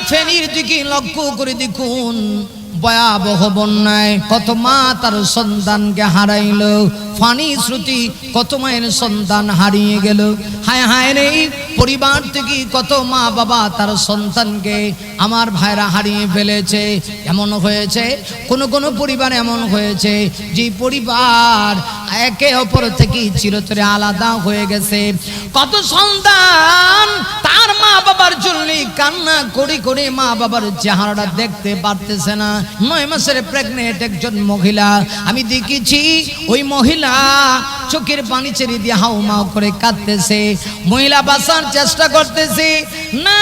ফেনীর দিকে লক্ষ্য করে দেখুন, ভয়াবহ বন্যায় কত মা তার সন্তানকে হারাইলো, ফানি শ্রুতি কত মায়ের সন্তান হারিয়ে গেল। হায় হায় রে, পরিবার থেকে কত মা বাবা তার সন্তানকে আমার ভাইরা হারিয়ে ফেলেছে। এমন হয়েছে কোন পরিবার এমন হয়েছে যে পরিবার একে অপর থেকে চিরতরে আলাদা হয়ে গেছে। কত সন্তান তার মা বাবার জন্য কান্না করে করে মা বাবার চেহারাটা দেখতে পারতেছে না। 9 মাসের প্রেগনেন্ট একজন মহিলা, আমি দেখেছি ওই মহিলা চোখের পানি ছেড়ে দিয়ে হাউমাউ করে কাঁদতেছে। মহিলা বাঁচার চেষ্টা করতেছে না,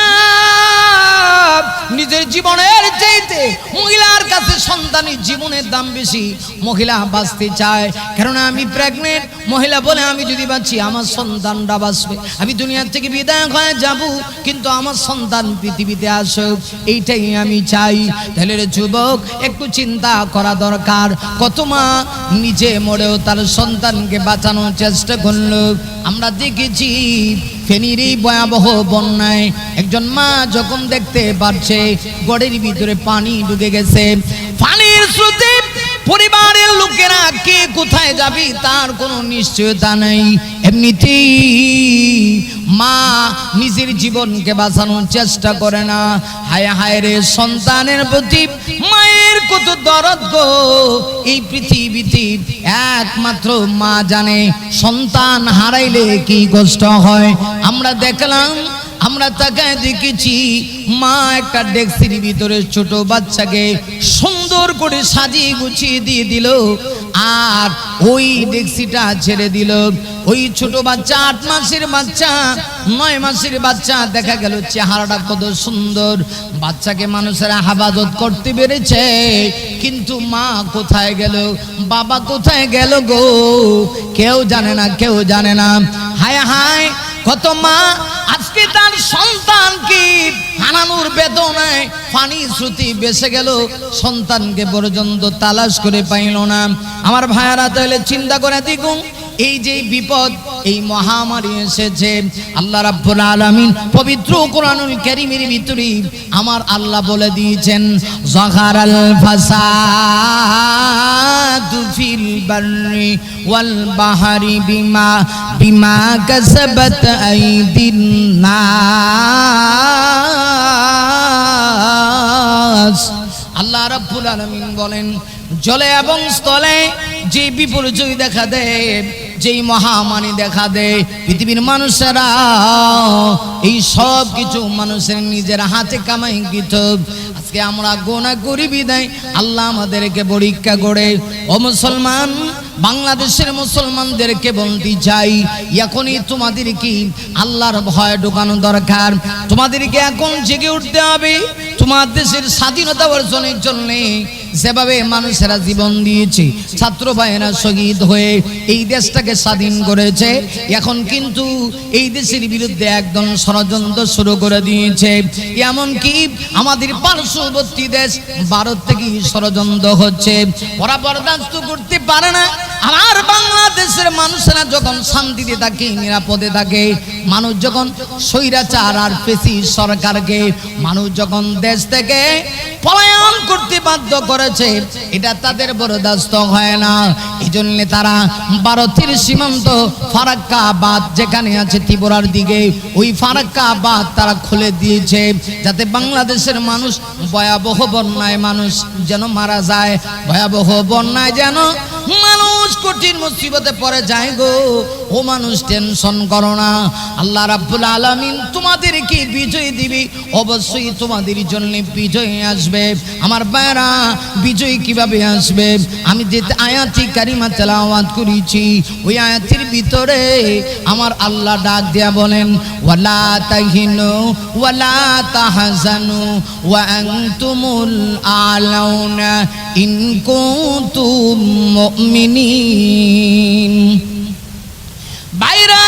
নিজের জীবনের চাইতে মহিলার কাছে সন্তানের জীবনের দাম বেশি। মহিলা বাঁচতে চায়, কেননা আমি প্রেগনেন্ট। মহিলা বলে আমি যদি বাঁচি আমার সন্তানরা বাঁচবে, আমি দুনিয়া থেকে বিদায় হয়ে যাব, কিন্তু আমার সন্তান পৃথিবীতে আসুক, এইটাই আমি চাই। তাহলে রে যুবক, একটু চিন্তা করা দরকার। কত মা নিজে মরেও তার সন্তানকে বাঁচানোর চেষ্টা করলো। আমরা দেখেছি ফেনীর এই ভয়াবহ বন্যায় একজন মা যখন দেখতে পারছে গড়ের ভিতরে পানি ঢুকে গেছে, পানির স্রোতে পরিবারের লোকেরা কে কোথায় যাবে তার কোনো নিশ্চয়তা নেই। এমনিতেই মা নিজের জীবনকে বাঁচানোর চেষ্টা করে না। হায় হায় রে, সন্তানের প্রতি মায়ের কত দরদ গো। এই পৃথিবীতে একমাত্র মা জানে সন্তান হারাইলে কি কষ্ট হয়। আমরা দেখলাম, আমরা তাকায় দেখেছি মা একটা ডেক্সির ভিতরে ছোট বাচ্চাকে সুন্দর করে সাজিয়ে গুছিয়ে দিয়ে দিল, আর ওই ডেক্সিটা ছেড়ে দিল। ওই ছোট বাচ্চা 8 মাসের বাচ্চা, 9 মাসের বাচ্চা, দেখা গেল চেহারাটা কত সুন্দর। বাচ্চাকে মানুষেরা হেফাজত করতে পেরেছে, কিন্তু মা কোথায় গেল, বাবা কোথায় গেল গো, কেউ জানে না, কেউ জানে না। হায় হায়, কত মা আজকে তার সন্তানকে হারানোর বেদনায় পানি শ্রুতি বেসে গেল, সন্তানকে পর্যন্ত তালাশ করে পাইল না। আমার ভাইয়ারা, তাহলে চিন্তা করে দেখুন, এই যে বিপদ, এই মহামারী এসেছে, আল্লাহ রাব্বুল আলামিন পবিত্র কোরআনুল কারীমের ভিতরে আমার আল্লাহ বলে দিয়েছেন, যাহারাল ফাসাদু ফিল বাররি ওয়াল বাহরি বিমা কাসাবাত আইদিন নাস। আল্লাহ রাব্বুল আলামিন বলেন, জলে এবং স্থলে যে বিপর্যয় দেখা দেয়, যেই মহামারী দেখা দেয়, পৃথিবীর মানুষেরা এই সব কিছু মানুষের নিজের হাতে কামাইকৃত। আজকে আমরা গুনাহ করি বিদায় আল্লাহ আমাদেরকে পরীক্ষা করে। ও মুসলমান, বাংলাদেশের মুসলমানদেরকে বলতে চাই, এখনই তোমাদেরকে আল্লাহর ভয় ঢোকানো দরকার। তোমাদেরকে এখন জেগে উঠতে হবে। তোমার দেশের স্বাধীনতা অর্জনের জন্য যেভাবে মানুষেরা জীবন দিয়েছে, ছাত্র ভাইয়েরা শহীদ হয়ে এই দেশটাকে স্বাধীন করেছে, এখন কিন্তু এই দেশের বিরুদ্ধে একদম ষড়যন্ত্র শুরু করে দিয়েছে। এমনকি আমাদের পার্শ্ববর্তী দেশ ভারত থেকে ষড়যন্ত্র হচ্ছে। ওরা বরদাস্ত করতে পারে না। আমার বাংলাদেশের মানুষেরা যখন শান্তিতে থাকে, নিরাপদে থাকে, মানুষ যখন স্বৈরাচার আর ফেসি সরকারকে মানুষ যখন দেশ থেকে পলায়ন করতে বাধ্য করেছে, এটা তাদের বরদাস্ত হয় না। এই জন্য তারা ভারতের সীমান্ত ফারাক্কাবাদ যেখানে আছে ত্রিপুরার দিকে, ওই ফারাক্কাবাদ তারা খুলে দিয়েছে, যাতে বাংলাদেশের মানুষ ভয়াবহ বন্যায় মানুষ যেন মারা যায়, ভয়াবহ বন্যায় যেন মানুষ কঠিন মুসিবতে পড়ে যায় গো। ও মানুষ, টেনশন করো না, আল্লাহ রাব্বুল আলামিন তোমাদেরকে বিজয় দিবে। অবশ্যই তোমাদের জন্য বিজয় আসবে। আমার ভাইরা, বিজয় কিভাবে আসবে? আমি যে আয়াতি কারিমা তেলাওয়াত করেছি, ওই আয়াতের ভিতরে আমার আল্লাহ ডাক দিয়া বলেন, ওয়ালা তাহিনু ওয়ালা তাহজানু ওয়া আনতুমুল আলাউনা ইন কুনতুম মুমিনিন। বাইরা,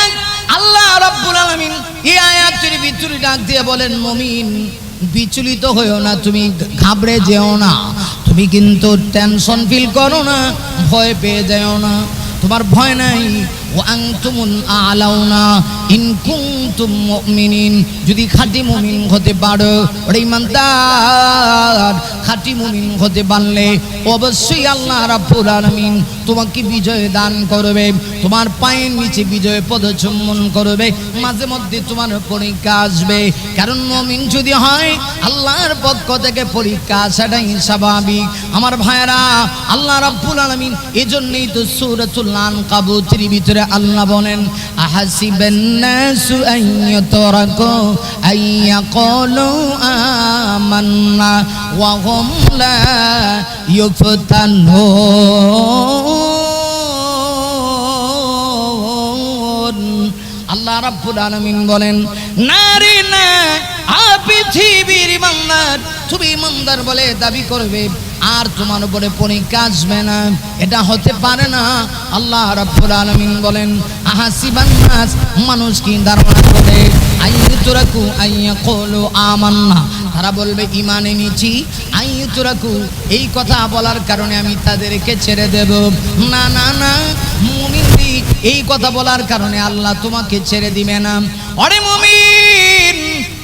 আল্লাহ রাব্বুল আলামিন এই আয়াতের ভিতরে ডাক দিয়ে বলেন, মুমিন বিচলিত হইও না, তুমি ঘাবড়ে যেও না, তুমি কিন্তু টেনশন ফিল করো না, ভয় পেয়ে যাও না। তোমার ভয় নাই, ওয়া আনতুমুল আ'লাউনা ইন কুনতুম মুমিনিন। যদি খাঁটি মুমিন হতে পারো, ওরে ইমানদার, খাঁটি মুমিন হতে পারলে অবশ্যই আল্লাহ রাব্বুল আলামিন তোমাকে বিজয় দান করবে, তোমার পায়ের নিচে বিজয় পদচুম্বন করবে। মাঝে মধ্যে তোমার পরীক্ষা আসবে, কারণ মুমিন যদি হয় আল্লাহর পক্ষ থেকে পরীক্ষা আসাটাই স্বাভাবিক। আমার ভাইরা, আল্লাহ রাব্বুল আলামিন এজন্যই তো সূরাতুল আনকাবুতের ভিতরে আল্লাহ বলেন, আহাসিবান নাসু আইয়াতরাকু আইয়াকুলু আমান্না ওয়া হুম লা ইফতানুন। আল্লাহ রাব্বুল আলামিন বলেন, না রে না, পৃথিবীর ইমানদার, তুমি ইমানদার বলে দাবি করবে আর তোমার উপরে পরীক্ষা আসবে না, এটা হতে পারে না। আল্লাহ রাব্বুল আলামিন বলেন, আহাসিবান নাস, মানুষ কি ধারণা করে, আইয়াতুরাকু আইয়াকুলু আমান্না, তারা বলবে ঈমান এনেছি, আইয়াতুরাকু, এই কথা বলার কারণে আমি তাদেরকে ছেড়ে দেব। না না না, মুমিনই এই কথা বলার কারণে আল্লাহ তোমাকে ছেড়ে দিবে না। ওরে মুমিন,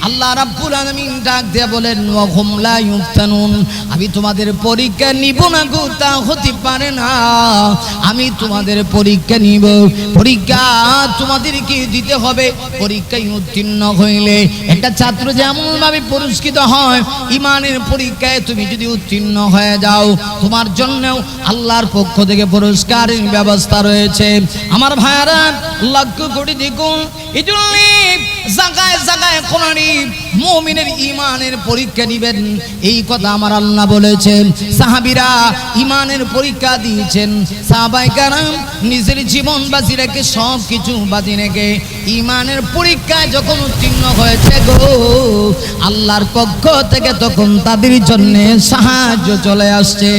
আল্লাহ রাব্বুল আলামিন ডাক দিয়ে বলেন, ওয়া হুম লা ইফতানুন, আমি তোমাদের পরীক্ষা নিব না গো, তা হতে পারে না। আমি তোমাদের পরীক্ষা নিব, পরীক্ষা তোমাদেরকে দিতে হবে। পরীক্ষায় উত্তীর্ণ হইলে একটা ছাত্র যেমন ভাবে পুরস্কৃত হয়, ঈমানের পরীক্ষায় তুমি যদি উত্তীর্ণ হয়ে যাও, তোমার জন্যও আল্লাহর পক্ষ থেকে পুরস্কারের ব্যবস্থা রয়েছে। আমার ভাইয়ারা, লক্ষ্য করে দেখুন, এজন্য জায়গায় জায়গায় কোরআনে মুমিনের ঈমানের পরীক্ষা নিবেন, এই কথা আমার আল্লাহ বলেছেন। সাহাবীরা ঈমানের পরীক্ষা দিয়েছেন, সাহাবায়ে কেরাম নিজের জীবন বাজি রেখে, সব কিছু বাজি রেখে ঈমানের পরীক্ষায় যখন উত্তীর্ণ হয়েছে গো, আল্লাহর পক্ষ থেকে তখন তাদের জন্য সাহায্য চলে আসছে।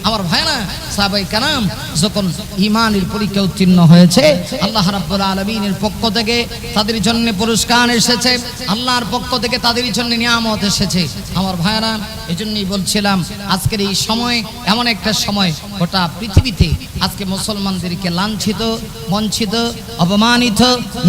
আমার ভাইরা, সাহাবায়ে কেরাম যখন ঈমানের পরীক্ষা উত্তীর্ণ হয়েছে, আল্লাহ রাব্বুল আলামিনের পক্ষ থেকে তাদের জন্য পুরস্কার এসেছে, আল্লাহর পক্ষ থেকে তাদের জন্য নিয়ামত এসেছে। আমার ভাইরা, এজন্যই বলছিলাম, আজকের এই সময় এমন একটা সময়, গোটা পৃথিবীতে আজকে মুসলমানদেরকে লাঞ্ছিত, বঞ্চিত, অপমানিত,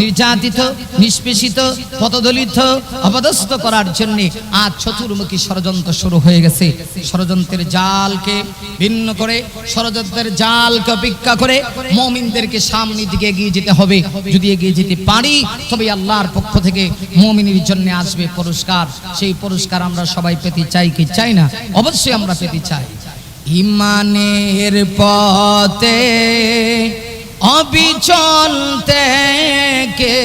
নির্যাতিত, নিষ্পেষিত, পদদলিত, অপদস্থ করার জন্য আজ চতুর্মুখী ষড়যন্ত্র শুরু হয়ে গেছে। ষড়যন্ত্রের জালকে ভিন্ন করে, ষড়যন্ত্রের জালকে অপেক্ষা করে মুমিনদেরকে সামনের দিকে এগিয়ে যেতে হবে। যদি এগিয়ে যেতে পারি, তবে আল্লাহর পক্ষ থেকে মুমিনের জন্য আসবে পুরস্কার। সেই পুরস্কার আমরা সবাই পেতে চাই কি চাই না? অবশ্যই আমরা পেতে চাই। ঈমানের পথে অবিচল থেকে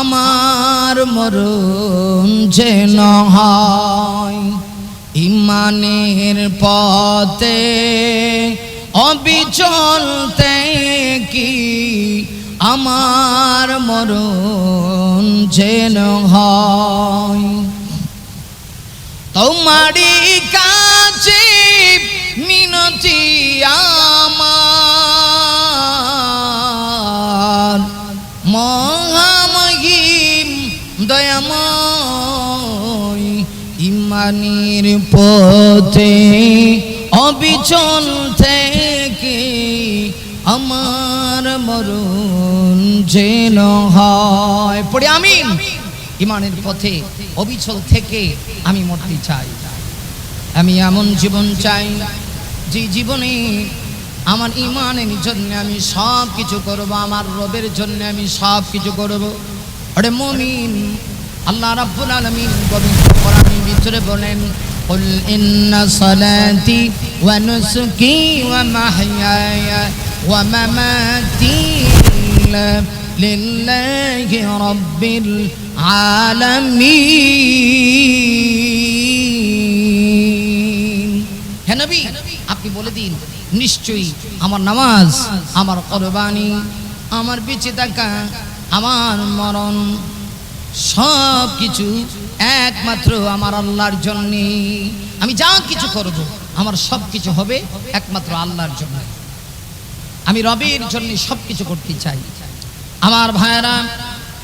আমার মরণ যেন হয়, ঈমানের পথে অবিচল থেকে আমার মরণ যেন হয়। তোমারই কাছে মিনতি আমার, মহামহিম দয়াময়, ঈমানের পথে অবিচল থেকে আমার মরণ যেন হয়। পড়ে আমিন। ঈমানের পথে অবিচল থেকে আমি মরতে চাই। আমি এমন জীবন চাই যে জীবনে আমার ঈমানের জন্য আমি সব কিছু করব, আমার রবের জন্য আমি সব কিছু করব। আরে মুমিন, আল্লাহ রাব্বুল আলামিন পবিত্র কোরআনের ভিতরে বলেন, কুল ইন্না সালাতি ওয়া নুসুকি ওয়া মাহইয়ায়া ওয়া মামাতি লিল্লাহি রাব্বিল আলামিন। হে নবী, আপনি বলে দিন, নিশ্চয়ই আমার নামাজ, আমার কুরবানি, আমার বেঁচে থাকা, আমার মরণ, সব কিছু একমাত্র আমার আল্লাহর জন্য। আমি যা কিছু করব, আমার সব কিছু হবে একমাত্র আল্লাহর জন্য। আমি রবের জন্য সব কিছু করতে চাই। আমার ভাইয়েরা,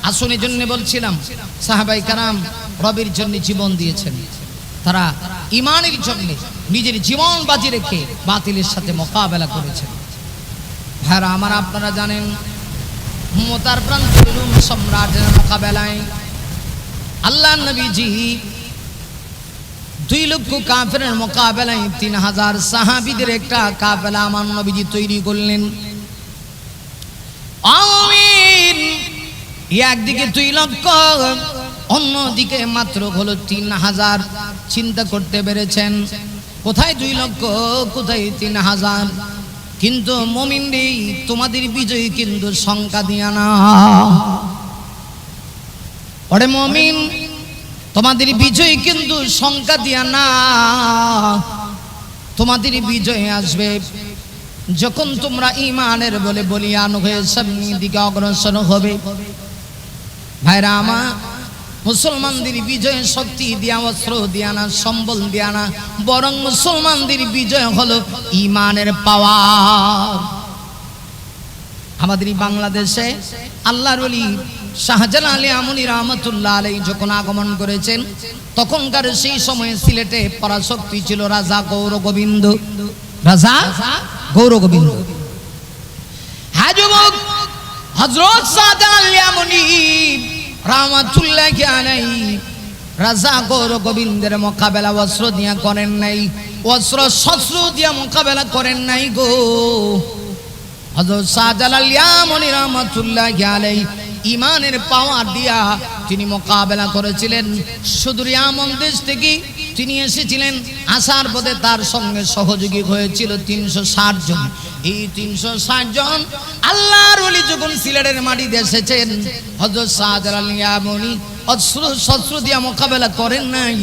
আসনের জন্য বলছিলাম, সাহাবায়ে কেরাম রবের জন্য জীবন দিয়েছেন। তারা ঈমানের জন্য নিজের জীবন বাজি রেখে বাতিলের সাথে মোকাবেলা করেছেন। হ্যাঁ আমার আপনারা জানেন মমতার প্রান্তের রুম সম্রাটের মোকাবেলায় আল্লাহ নবীজি 2 লক্ষ কাফেরের মোকাবেলায় 3000 সাহাবীদের একটা কাফেলা আমার নবীজি তৈরি করলেন। আমিন। একদিকে 2 লক্ষ, অন্যদিকে মাত্র হলো 3000। চিন্তা করতে পেরেছেন কোথায় 2 লক্ষ কোথায় 3000? কিন্তু মুমিনরা তোমাদের বিজয় কিন্তু সংখ্যা দিয়া না। ওরে মুমিন, তোমাদের বিজয় কিন্তু সংখ্যা দিয়া না। তোমাদের বিজয় আসবে যখন তোমরা ঈমানের বলে বলিয়ান হয়ে সামনের দিকে অগ্রসর হবে। ভাইরা আমার, মুসলমানদের বিজয় শক্তি দিয়া, অস্ত্র দিয়া না, সম্বল দিয়া না, বরং মুসলমানদের বিজয় হলো ঈমানের পাওয়ার। আমাদের বাংলাদেশে আল্লাহর ওলি শাহজালাল আলী আমনী রহমাতুল্লাহ আলাইহি যখন আগমন করেছেন, তখনকার সেই সময়ে সিলেটে পরাশক্তি ছিল রাজা গৌরগোবিন্দ। রাজা গৌরগোবিন্দ। হ্যাঁ যুবক, হযরত শাহজালাল আলী আমনী রহমাতুল্লাহি আলাইহি রাজা গৌরগোবিন্দের মোকাবেলা অস্ত্র দিয়া করেন নাই, অস্ত্র শস্ত্র দিয়া মোকাবেলা করেন নাই গো। হযরত শাহজালাল আলী আমনী রহমাতুল্লাহি আলাইহি ঈমানের পাওয়ার দিয়া তিনি মোকাবেলা করেছিলেন। সুদূর ইয়ামন দেশ থেকে তিনি এসেছিলেন। আসার পথে তার সঙ্গে সহযোগী হয়েছিল 360 জন। এই 360 জন আল্লাহর ওলি যখন সিলেটের মাটিতে এসেছেন, হযরত শাহজালাল আলী আমনী অস্ত্র শস্ত্র দিয়া মোকাবেলা করেন নাই।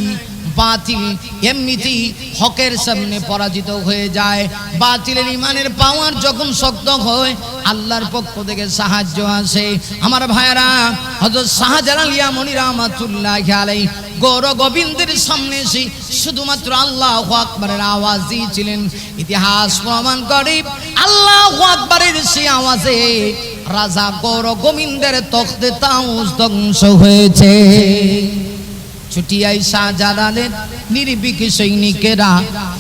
বাতিল এমনিতেই হকের সামনে পরাজিত হয়ে যায়। বাতিলের ঈমানের পাওয়ার যখন শক্ত হয়, আল্লাহর পক্ষ থেকে সাহায্য আসে। আমার ভাইরা, হযরত শাহজালাল আলী আমনী রহমাতুল্লাহি আলাইহি গৌরগোবিন্দের সামনে এসে শুধুমাত্র আল্লাহু আকবারের আওয়াজ দিয়েছিলেন। ইতিহাস প্রমাণ করে আল্লাহু আকবারের সেই আওয়াজে রাজা গৌরগোবিন্দের তখতে তাউস ধ্বংস হয়েছে। ছুটিয়াই শাহজালালের নির্ভীক সৈনিকেরা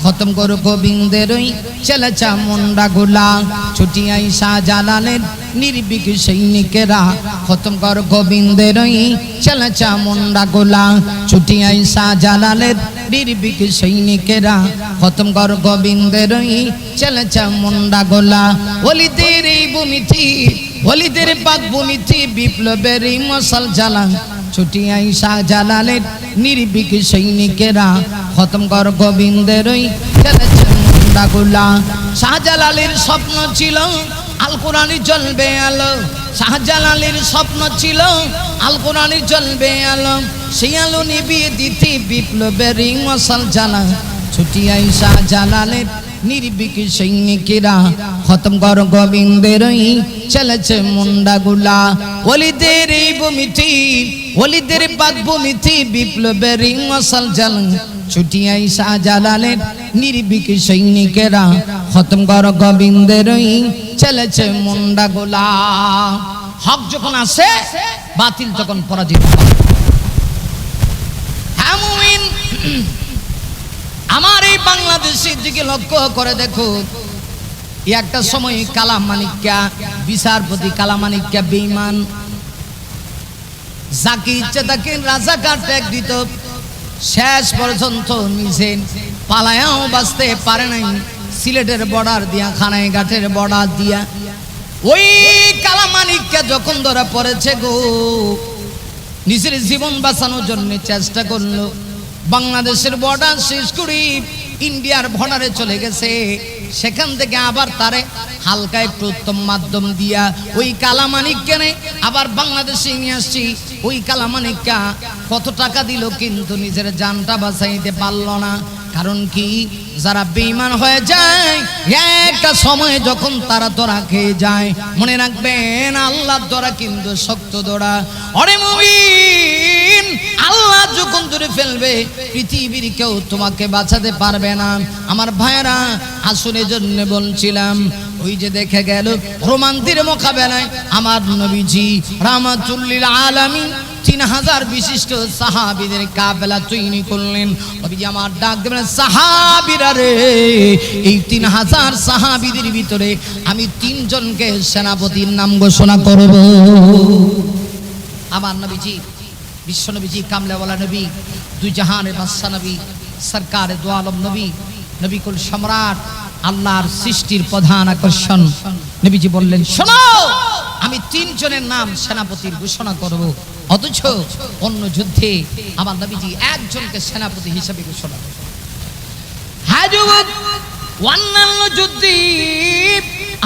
খতম করো গোবিন্দের ওই চেলাচা মুন্ডা গোলা। ছুটিয়াই শাহজালালের নির্ভীক সৈনিকেরা খতম করো গোবিন্দের ওই চেলাচা মুন্ডা গোলা। ছুটিয়াই শাহজালালের নির্ভীক সৈনিকেরা খতম করো গোবিন্দের ওই চেলাচা মুন্ডা গোলা। ওলিদের এই ভূমিতে, ওলিদের পাক ভূমিতে বিপ্লবের এই মশাল জ্বালা। ছুটিয়াই শাহজালালের নির্ভীক সৈনিকেরা খতম কর গোবিন্দের ওই মুন্ডাগুলা। শাহজালালের স্বপ্ন ছিল আল কোরআনই জ্বলবে আলো। শাহজালালের স্বপ্ন ছিল আল কোরআনই জ্বলবে আলো। সেই আলো নিভিয়ে দিতে বিপ্লবের মশাল জ্বালা। ছুটিয়াই শাহজালালের নির্ভীক সৈনিকেরা খতম কর গোবিন্দের ওই চলেছে মুন্ডাগুলা। ওলিদের এই ভূমিতে, ওলিদের পাক ভূমিতে বিপ্লবের মশাল জ্বালা। ছুটিয়াই শাহজালালের নির্ভীক সৈনিকেরা খতম কর গোবিন্দের ওই চলেছে মুন্ডাগুলা। হক যখন আসে, বাতিল তখন পরাজিত হয়। হ্যাঁ মুমিন, আমার এই বাংলাদেশের দিকে লক্ষ্য করে দেখো। একটা সময় কালামানিক্কা, বিচারপতি কালামানিক্কা বেঈমান, যাকে ইচ্ছে তাকে রাজাকার ট্যাগ দিত। শেষ পর্যন্ত নিজে পালায়াও বাঁচতে পারে নাই। সিলেটের বর্ডার দিয়া, খানাই ঘাটের বর্ডার দিয়া ওই কালামানিক্কা যখন ধরা পড়েছে গো, নিজের জীবন বাঁচানোর জন্য চেষ্টা করলো। বাংলাদেশের বর্ডার শেষ করে ইন্ডিয়ার বর্ডারে চলে গেছে। সেখান থেকে আবার তারে হালকা একটু উত্তম মাধ্যম দিয়া ওই কালামানিক্কা আবার বাংলাদেশে নিয়ে আসছি। ওই কালামানিক্কা কত টাকা দিল, কিন্তু নিজের জানটা বাঁচাইতে পারল না। কারণ কি, যারা বেঈমান হয়ে যায় একটা সময় যখন তারা ধরা খেয়ে যায়, মনে রাখবেন আল্লাহর ধরা কিন্তু শক্ত ধরা। ওরে মুমিন, আল্লাহ যখন ধরে ফেলবে পৃথিবীর কেউ তোমাকে বাঁচাতে পারবে না। আমার ভাইরা, আসলে জন্য বলছিলাম, ওই যে দেখে গেল রোমান্তির মোকাবেলায় আমার নবীজি রাহমাতুল লিল আলামিন 3000 বিশিষ্ট সাহাবীদের কাফেলা তৈরি করলেন। নবীজি আমার ডাক দেবেন, সাহাবীরা রে, এই 3000 সাহাবীদের ভিতরে আমি 3 জনকে সেনাপতির নাম ঘোষণা করব। আমার নবীজি, বিশ্ব নবীজি, কামলেওয়ালা নবী, দুই জাহানের বাদশা নবী, সরকারে দু আলম নবী, নবীকুল সম্রাট, আল্লাহর সৃষ্টির প্রধান আকর্ষণ। নবীজি বললেন, শোনো, আমি 3 জনের নাম সেনাপতির ঘোষণা করব। অথচ অন্য যুদ্ধে আমার নবীজি একজনকে সেনাপতি হিসেবে ঘোষণা করেন। হ্যাঁ যুবক, অন্যান্য যুদ্ধে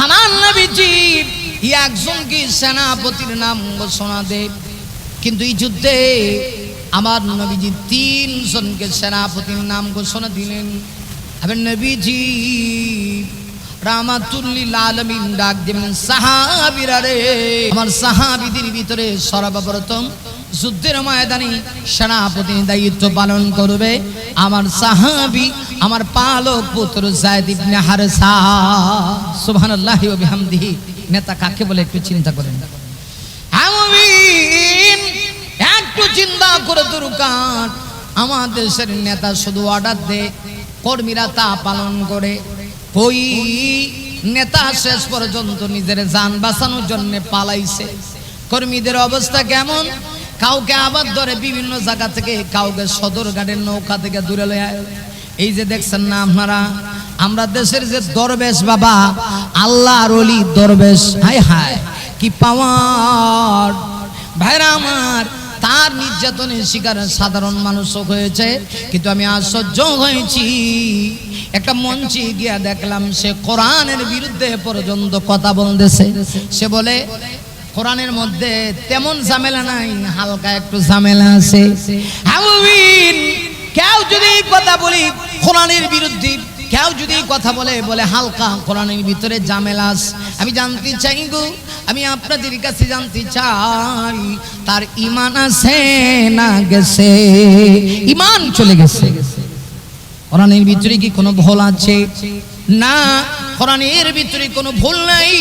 আমার নবীজি একজনকে সেনাপতির নাম ঘোষণা দেন, কিন্তু এই যুদ্ধে আমার নবীজি 3 জনকে সেনাপতির নাম ঘোষণা দিলেন। আবার নবীজি রাহমাতুল্লিল আলামিন ডাক দিলেন, সাহাবীরা রে, আমার সাহাবীদের ভিতরে সর্বপ্রথম যুদ্ধের ময়দানে সেনাপতির দায়িত্ব পালন করবে আমার সাহাবী, আমার পালক পুত্র যায়েদ ইবনে হারেসা। সুবহানাল্লাহি ওয়া বিহামদিহি। নেতা কাকে বলে একটু চিন্তা করেন। আমিন, একটু চিন্তা করে দরকার। আমাদের দেশের নেতা শুধু অর্ডার দেয়, কর্মীরা তা পালন করে। ওই নেতা শেষ পর্যন্ত নিজের জান বাঁচানোর জন্য পালাইছে। কর্মীদের অবস্থা কেমন? কাউকে আবার ধরে বিভিন্ন জায়গা থেকে, কাউকে সদরঘাটের নৌকা থেকে দূরে লয়ে। এই যে দেখছেন না আপনারা, আমরা দেশের যে দরবেশ বাবা, আল্লাহর ওলি দরবেশ, হায় হায় কি পাওয়ার! ভাইরা আমার, তার নির্যাতনের শিকার সাধারণ মানুষও হয়েছে। কিন্তু আমি আশ্চর্য হয়েছি, একটা মঞ্চে গিয়া দেখলাম সে কোরআনের বিরুদ্ধে পর্যন্ত কথা বলতেছে। সে বলে কোরআনের মধ্যে তেমন ঝামেলা নাই, হালকা একটু ঝামেলা আছে। আমিন, কেউ যদি কথা বলি কোরআনের বিরুদ্ধে, কেউ যদি কথা বলে বলে হালকা কোরআনের ভিতরে ঝামেলা আছে, আমি জানতে চাই গো, আমি আপনাদের কাছে জানতে চাই, তার ঈমান আছে না গেছে? ঈমান চলে গেছে। কোরআনের ভিতরে কি কোনো ভুল আছে? না, কোরআনের ভিতরে কোনো ভুল নাই,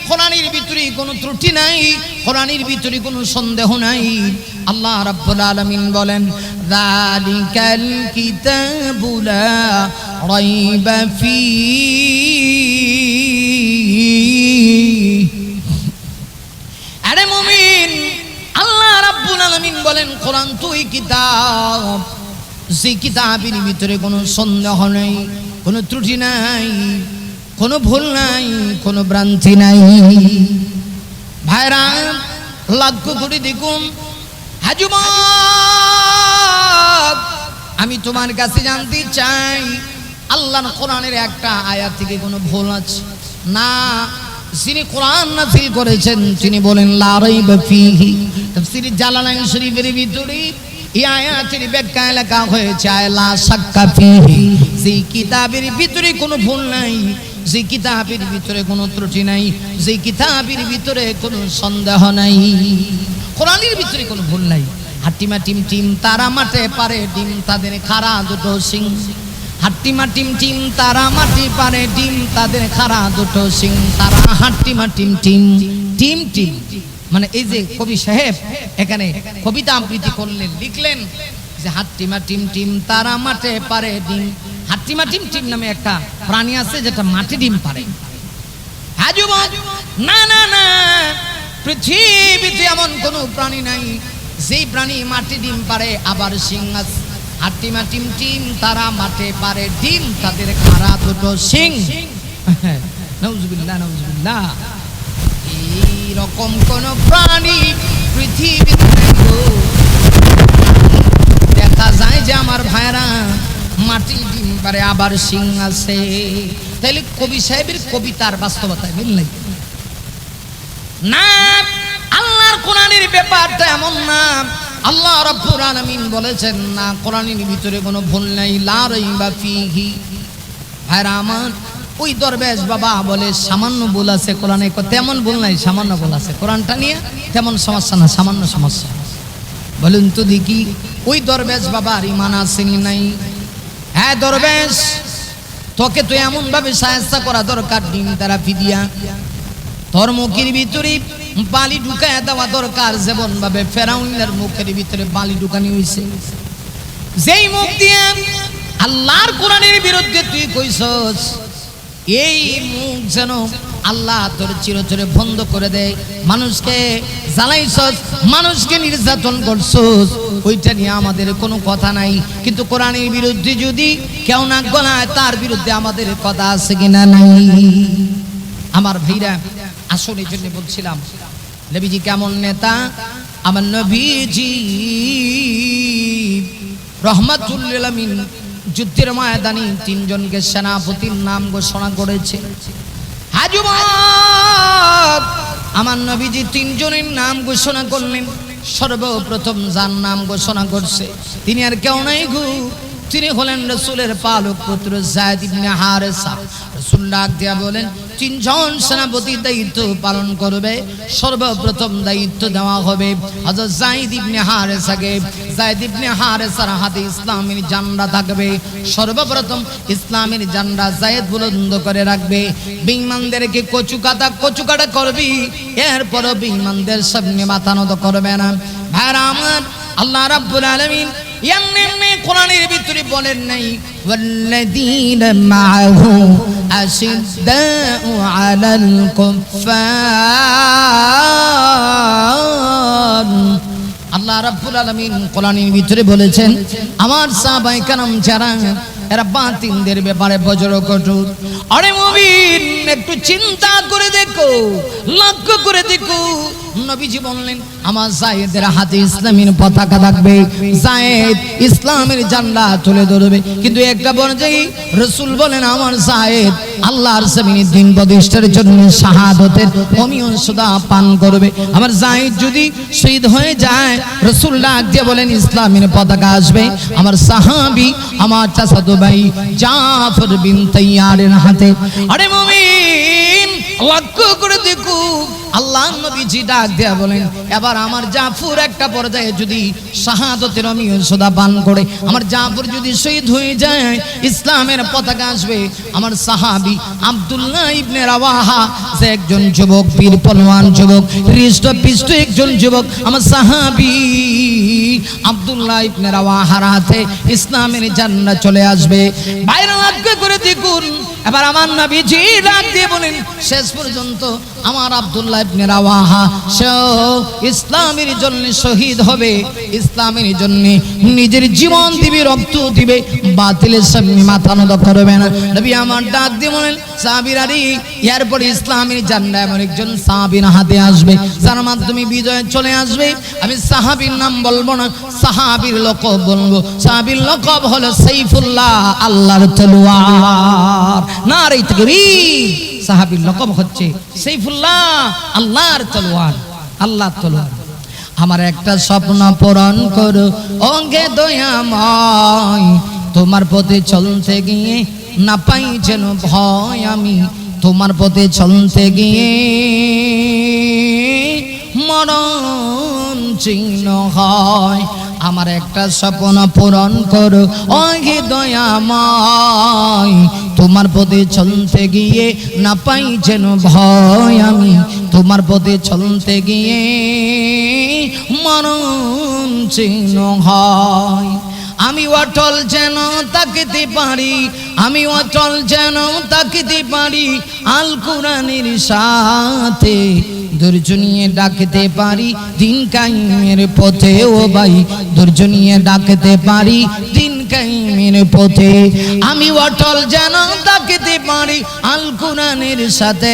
কোরআনের ভিতরে কোনো ত্রুটি নাই, কোরআনের ভিতরে কোনো সন্দেহ নাই। আল্লাহ রাব্বুল আলামিন বলেন, যালিকাল কিতাবু লা রাইবা ফীহি। আরে মুমিন, আল্লাহ রাব্বুল আলামিন বলেন, কোরআন তো এই কিতাব, যে কিতাবের ভিতরে কোনো সন্দেহ নাই, কোনো ত্রুটি নাই, কোনো ভুল নাই, কোনো ভ্রান্তি নাই। ভাইরা, লক্ষ্য করে দেখুন, হাজুমত, আমি তোমার কাছে জানতে চাই, আল্লাহর কোরআনের একটা আয়াত থেকে কোনো ভুল আছে না? যিনি কোরআন নাযিল করেছেন তিনি বলেন লা রাইবা ফীহি। তাফসীর জালালাইন শরীফের ভিতরে এই আয়াতের ব্যাখ্যায় লেখা হয়েছে লা শাক্কা ফীহি, যে কিতাবের ভিতরে কোনো ভুল নাই, যে কিতাবের ভিতরে কোনো ত্রুটি নাই, যে কিতাবের ভিতরে কোনো সন্দেহ নাই, কোরআনের ভিতরে কোনো ভুল নাই। হাট্টিমা টিম টিম তারা মাঠে পারে ডিম, তাদের খাড়া দুটো সিং। হাট্টিমা টিম টিম তারা মাটি পারে ডিম, তাদের খাড়া দুটো সিং। তারা হাট্টিমা টিম টিম টিম টিম, মানে এই যে কবি সাহেব এখানে কবিতা আবৃত্তি করলেন, লিখলেন যে হাট্টিমা টিম টিম তারা মাঠে পারে ডিম। হাট্টিমা টিম টিম নামে একটা প্রাণী আছে যেটা মাটি ডিম পারে। হ্যাঁ যুবক, না না না, পৃথিবীতে এমন কোনো প্রাণী নাই যেই প্রাণী মাটি ডিম পারে আবার সিং আছে। হাট্টিমা টিম টিম তারা মাঠে পারে ডিম, তাদের খাড়া দুটো সিং। নাউজুবিল্লাহ নাউজুবিল্লাহ, এইরকম কোন প্রাণী পৃথিবীতে দেখা যায় যে আমার ভাইরা মাটি ডিম পারে আবার সিং আছে। তাহলে কবি সাহেবের কবিতার বাস্তবতায় মিল নাই না। আল্লাহর কোরআনের ব্যাপারটা এমন না। আল্লাহ রাব্বুল আলামিন বলেছেন না, কোরআনের ভিতরে কোনো ভুল নাই, লা রাইবা ফীহি। ভাইরা আমার, ওই দরবেশ বাবা বলে সামান্য ভুল আছে কোরআনে, তেমন ভুল নাই, সামান্য ভুল আছে। কোরআনটা নিয়ে তেমন সমস্যা না, সামান্য সমস্যা। বলুন তো দেখি, ওই দরবেশ বাবার ঈমান আছে নি নাই? হ্যাঁ দরবেশ, তোকে তো এমন ভাবে সাহায্য করা দরকার, ডিম তারা ফিদিয়া তোর মুখের ভিতরে বালি ঢুকায় দেওয়া দরকার, যেমন ভাবে ফেরাউনের মুখের ভিতরে বালি ঢুকানি হইছে। যেই মুখ দিয়ে আল্লাহর কোরআনের বিরুদ্ধে তুই কইছস, এই মুখ যেন আল্লাহ তোর চিরতরে বন্ধ করে দেয়। মানুষকে জ্বালাইছস, মানুষকে নির্যাতন করছস, ওইটা নিয়ে আমাদের কোনো কথা নাই। কিন্তু কোরআনের বিরুদ্ধে যদি কেউ নাক গলায়, তার বিরুদ্ধে আমাদের কথা আছে কিনা নাই? আমার ভাইরা, আসলে এই জন্য বলছিলাম নবীজি কেমন নেতা। আমার নবীজি রহমাতুল লিল আলামিন যুদ্ধের ময়দানে তিনজনকে সেনাপতির নাম ঘোষণা করেছে। হাজুবাত আমার নবীজি তিনজনের নাম ঘোষণা করলেন। সর্বপ্রথম যার নাম ঘোষণা করছে তিনি আর কেউ নাই গো, তিনি হলেন রাসূলের পালক পুত্র যায়েদ ইবনে হারেসা। রাসূল ডাক দিয়া বলেন, তিনজন সেনাপতি দায়িত্ব পালন করবে। সর্বপ্রথম দায়িত্ব দেওয়া হবে হযরত যায়েদ ইবনে হারেসাকে। যায়েদ ইবনে হারেসার হাতে ইসলামের ঝান্ডা থাকবে। সর্বপ্রথম ইসলামের ঝান্ডা যায়েদ বুলন্দ করে রাখবে। বেঈমানদেরকে কচুকাটা করবি, এরপরও বেঈমানদের সামনে মাথা নত করবে না। ভাইরা আমার, আল্লাহ রাব্বুল আলামিন এমনি কোরআনের ভিতরে বলেন নাই ওয়াল্লাযীনা মাআহু আশিদ্দাউ আলাল কুফফার। আল্লাহ রাব্বুল আলামিন কোরআনের ভিতরে বলেছেন আমার সাহাবায়ে কেরাম যারা এরা বাতিলদের ব্যাপারে বজ্রকঠোর। আরে মুমিন, একটু চিন্তা করে দেখো, লক্ষ্য করে দেখো। নবীজি বললেন আমার যায়েদের হাতে ইসলামের পতাকা থাকবে, যায়েদ ইসলামের ঝান্ডা তুলে ধরবে। কিন্তু একটা পর্যায়ে রাসূল বলেন আমার যায়েদ আল্লাহর জমিনে দ্বীন প্রতিষ্ঠার জন্য শাহাদাতের অমীয় সুদা পান করবে। আমার যায়েদ যদি শহীদ হয়ে যায়, রাসূল ডাক দিয়ে বলেন ইসলামের পতাকা আসবে আমার সাহাবী, আমার চাচাতো ভাই জাফর বিন তাইয়ারের হাতে। আরে মুমিন, লক্ষ্য করে দেখো, আল্লাহ নবীজি ডাক দেয়া বলেন এবার আমার জাফর একটা পর্যায়ে যদি শাহাদাতের অমীয় সুদা পান করে, আমার জাফর যদি শহীদ হয়ে যায়, ইসলামের পতাকা আসবে আমার সাহাবী আব্দুল্লাহ ইবনে রাওয়াহা, যে একজন যুবক, বীর পলওয়ান যুবক, হৃষ্টপুষ্ট একজন যুবক, আমার সাহাবী আব্দুল্লাহ ইবনে রাওয়াহার হাতে ইসলামের ঝান্ডা চলে আসবে। বাইরে লক্ষ্য করে দেখুন, এবার আমার নবীজি ডাক দিয়ে বলেন শেষ পর্যন্ত আমার আব্দুল্লাহ ইবনে রাওয়াহা সে ইসলামের জন্য শহীদ হবে, ইসলামের জন্য নিজের জীবন দিবে, রক্ত দিবে, বাতিলের সামনে মাথা নত করবে না। নবী আমার ডাক দিয়ে বলেন সাহাবীরা রে, এরপর ইসলামের ঝান্ডা এমন একজন সাহাবীর হাতে আসবে যার মাধ্যমে বিজয় চলে আসবে। আমি সাহাবীর নাম বলবো না, সাহাবীর লকব বলবো। সাহাবীর লকব হলো সাইফুল্লাহ, আল্লাহর তলোয়ার। নারে তাকবীর। সাহাবীর লকব হচ্ছে সাইফুল্লাহ, আল্লাহর তলোয়ার, আল্লাহর তলোয়ার। আমার একটা স্বপ্ন পূরণ করো ওগে দয়াময়, তোমার পথে চলতে গিয়ে না পাই যেন ভয়, আমি তোমার পথে চলতে গিয়ে মরণ চিহ্ন হয়। আমার একটা স্বপ্ন পূরণ করো ওহে দয়াময়, তোমার পথে চলতে গিয়ে না পাই যেন ভয়, আমি তোমার পথে চলতে গিয়ে মরণ চিহ্ন হয়। আমি অটল যেন তাকিতে পারি, আমি অটল যেন তাকিতে পারি আল কোরআনের সাথে, ধৈর্য নিয়ে ডাকতে পারি দিন কায়েমের পথে। ও ভাই, ধৈর্য নিয়ে ডাকতে পারি দিন কায়েমের পথে। আমি অটল যেন ডাকতে পারি আল কোরআনের সাথে,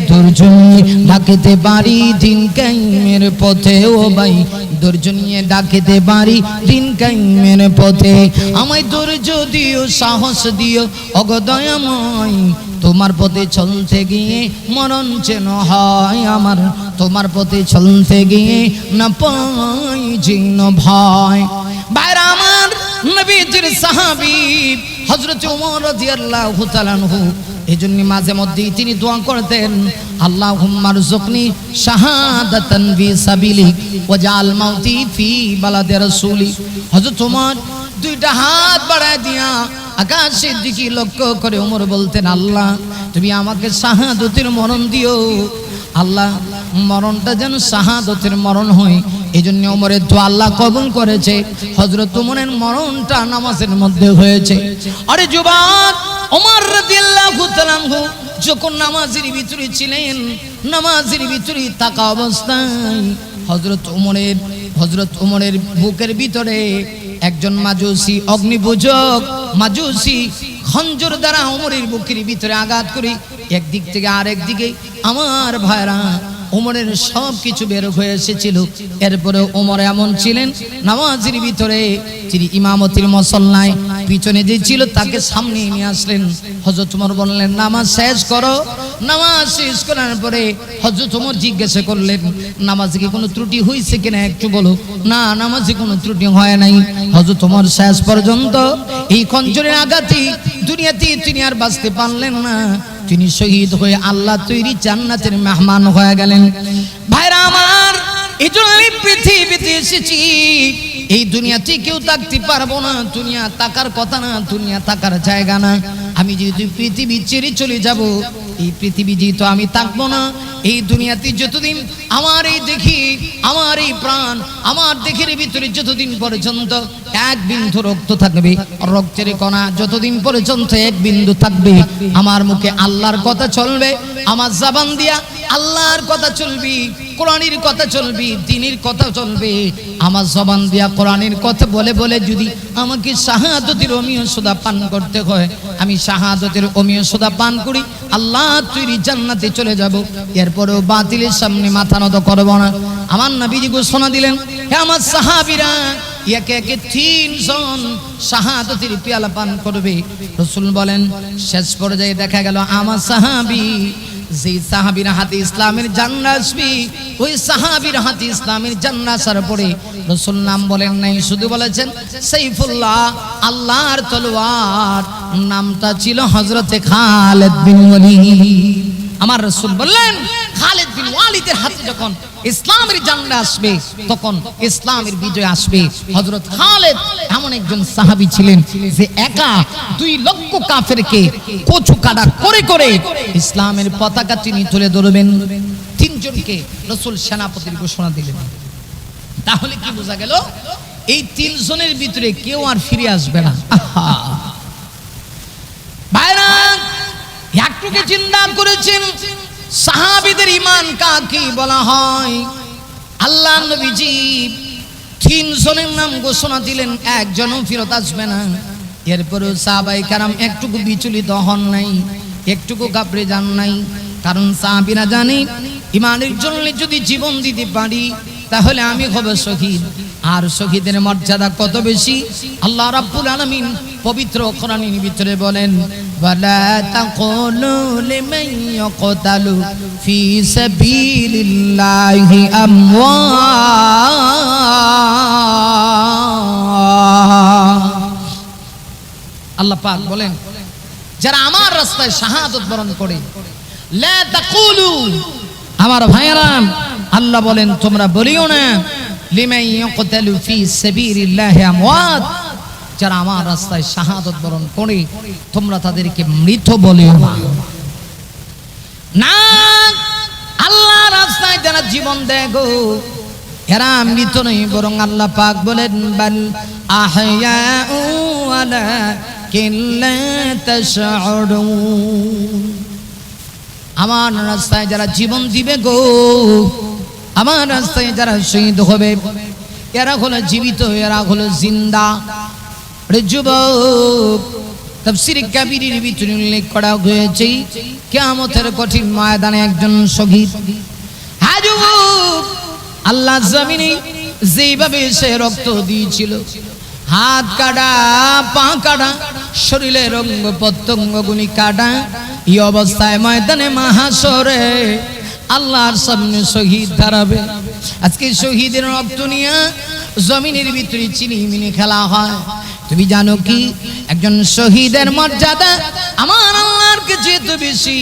ধৈর্য নিয়ে ডাকতে পারি দিন কায়েমের পথে। ও ভাই, ধৈর্য নিয়ে ডাকতে পারি দিন কায়েমের পথে। আমায় ধৈর্য দিও, সাহস দিও ওগো দয়াময়, তোমার পথে চলতে গিয়ে মরণ যেন হয় আমার, তোমার পথে চলতে গিয়ে না পাই যেন ভয়। ভাইরা আমার, নবীজির সাহাবী হযরত ওমর রাদিয়াল্লাহু তাআলা আনহু এজন্য মাঝে মধ্যেই তিনি দোয়া করতেন আল্লাহুম্মা রযুকনি শাহাদাতান ফি সাবিলিক ওয়াজআল মাউতি ফি বালাদি রাসূলি। হযরত ওমর দুইটা হাত বাড়ায় দিয়া আকাশের দিকে লক্ষ্য করে ওমর বলতেন আল্লাহ তুমি আমাকে শাহাদাতের মরণ দিও, আল্লাহ মরণটা যেন শাহাদতের মরণ হয়। এই জন্য ওমরের দোয়া আল্লাহ কবুল করেছে। হযরত ওমরের মরণটা নামাজের মধ্যে হয়েছে। আরে যুবক, ওমর রাদিয়াল্লাহু তাআলা যখন নামাজের ভিতরে ছিলেন, নামাজের ভিতরে থাকা অবস্থায় হযরত ওমরের বুকের ভিতরে একজন মাজুসি, অগ্নিপূজক মাজুসি খঞ্জর দ্বারা ওমরের বুকের ভিতরে আঘাত করে একদিক থেকে আরেক দিকে আমার ভাইরা ওমরের সব কিছু বের হয়ে এসেছিল। এরপরে ওমর এমন ছিলেন নামাজের ভিতরে তিনি ইমামতির মুসল্লায় পিছনে যে ছিল তাকে সামনে নিয়ে আসলেন। হযরত ওমর বললেন, নামাজ শেষ করো। নামাজ শেষ করার পরে হযরত ওমর জিজ্ঞাসা করলেন, নামাজে কি কোনো ত্রুটি হয়েছে কিনা একটু বলো। না, নামাজে কোনো ত্রুটি হয় নাই। হযরত ওমর শেষ পর্যন্ত এই খঞ্জরের আঘাতে দুনিয়াতে তিনি আর বাঁচতে পারলেন না। তিনি শহীদ হয়ে আল্লাহ তৈরি জান্নাতের মেহমান হয়ে গেলেন। ভাইরা আমার, এই জন্য পৃথিবীতে এসেছি। এই দুনিয়াতে কেউ থাকতে পারবো না, দুনিয়া থাকার কথা না, দুনিয়া থাকার জায়গা না। আমি যেহেতু পৃথিবী ছেড়ে চলে যাব, এই পৃথিবী যেহেতু আমি থাকবো না, এই দুনিয়াতে যতদিন আমার এই দেখি, আমার এই প্রাণ, আমার দেহের ভিতরে যতদিন পর্যন্ত এক বিন্দু রক্ত থাকবে, রক্তের কণা যতদিন পর্যন্ত এক বিন্দু থাকবে, আমার মুখে আল্লাহর কথা চলবে, আমার জবান দিয়া আল্লাহর কথা চলবে, কোরআনের কথা চলবে, দ্বীনের কথা চলবে। আমার জবান দিয়া কোরআনের কথা বলে বলে যদি আমাকে শাহাদতের অমীয় সোদা পান করতে হয়, আমি শাহাদতের অমীয় সোদা পান করি, আল্লাহ তৈরি জান্নাতে চলে যাব। এরপরেও বাতিলের সামনে মাথা নত করব না। আমার নবীজি ঘোষণা দিলেন, হে আমার সাহাবীরা, একে একে 3 জন শাহাদতের পেয়ালা পান করবে। রাসূল বলেন, শেষ পর্যায়ে দেখা গেল আমার সাহাবী, যে সাহাবীর হাতে ইসলামের জান্নাত আসবে, ওই সাহাবীর হাতে ইসলামের জান্নাত আসার পরে রাসূল নাম বলেন নাই, শুধু বলেছেন সাইফুল্লাহ, আল্লাহর তলোয়ার। নামটা ছিল হযরতে খালিদ বিন ওয়ালিদ। আমার রাসূল বললেন, খালিদ বিন ওয়ালিদের হাতে যখন ইসলামের জান্নাত আসবে, তখন ইসলামের বিজয় আসবে। হযরত খালিদ এমন একজন সাহাবী ছিলেন যে একা 2 লক্ষ কাফেরকে কচু কাটা করে করে ইসলামের পতাকা তিনি তুলে ধরবেন। 3 জনকে রাসূল সেনাপতির ঘোষণা দিলেন। তাহলে কি বোঝা গেল? এই 3 জনের ভিতরে কেউ আর ফিরে আসবে না। ভাইরা, একটুকে চিন্তা করেছেন সাহাবীদের ঈমান কাকে বলা হয়? আল্লাহ নবীজি 3 জনের নাম ঘোষণা দিলেন, একজনও ফেরত আসবে না। এরপরেও সাহাবায়ে কেরাম একটুকু বিচলিত হন নাই, একটুকু ঘাবড়ে যান নাই। কারণ সাহাবীরা জানে ঈমানের জন্য যদি জীবন দিতে পারি তাহলে আমি হব শহীদ। আর শহীদের মর্যাদা কত বেশি আল্লাহ রাব্বুল আলামিন পবিত্র কোরআনের ভিতরে বলেন, ওয়ালা তাকুলু লিমান ইয়াকতালু ফি সাবিলিল্লাহি আমওয়াত। আল্লাহ পাক বলেন, যারা আমার রাস্তায় শাহাদাত বরণ করে, লা তাকুলু, আমার ভাইরা আল্লাহ বলেন তোমরা বলিও না লিমান ইয়াকতালু ফি সাবিলিল্লাহি আমওয়াত, যারা আমার রাস্তায় শাহাদাত বরণ করে তোমরা তাদেরকে মৃত বলিও না। না, আল্লাহর রাস্তায় যারা জীবন দেয় গো, এরা মৃত নয়, বরং আল্লাহ পাক বলেন, বাল আহয়াউ ওয়ালাকিন লা তাশউরুন। আমার রাস্তায় যারা জীবন দিবে গো, আমার রাস্তায় যারা শহীদ হবে, এরা হলো জীবিত, এরা হলো জিন্দা। রে যুবক, তাফসীরে কাবীরের ভিতরে উল্লেখ করা হয়েছে কিয়ামতের কঠিন ময়দানে একজন শহীদ। হ্যাঁ যুবক, আল্লাহ জমিনে যেভাবে সে রক্ত দিয়েছিল, হাত কাটা, পা কাটা, শরীরের অঙ্গ প্রত্যঙ্গগুলি কাটা, এই অবস্থায় ময়দানে মাহাশরে আল্লাহর সামনে শহীদ দাঁড়াবে। আজকে শহীদের রক্ত নিয়ে জমিনের ভিতরে চিনিমিনি খেলা হয়। তুমি জানো কি একজন শহীদের মর্যাদা আমার আল্লাহর কাছে এত বেশি?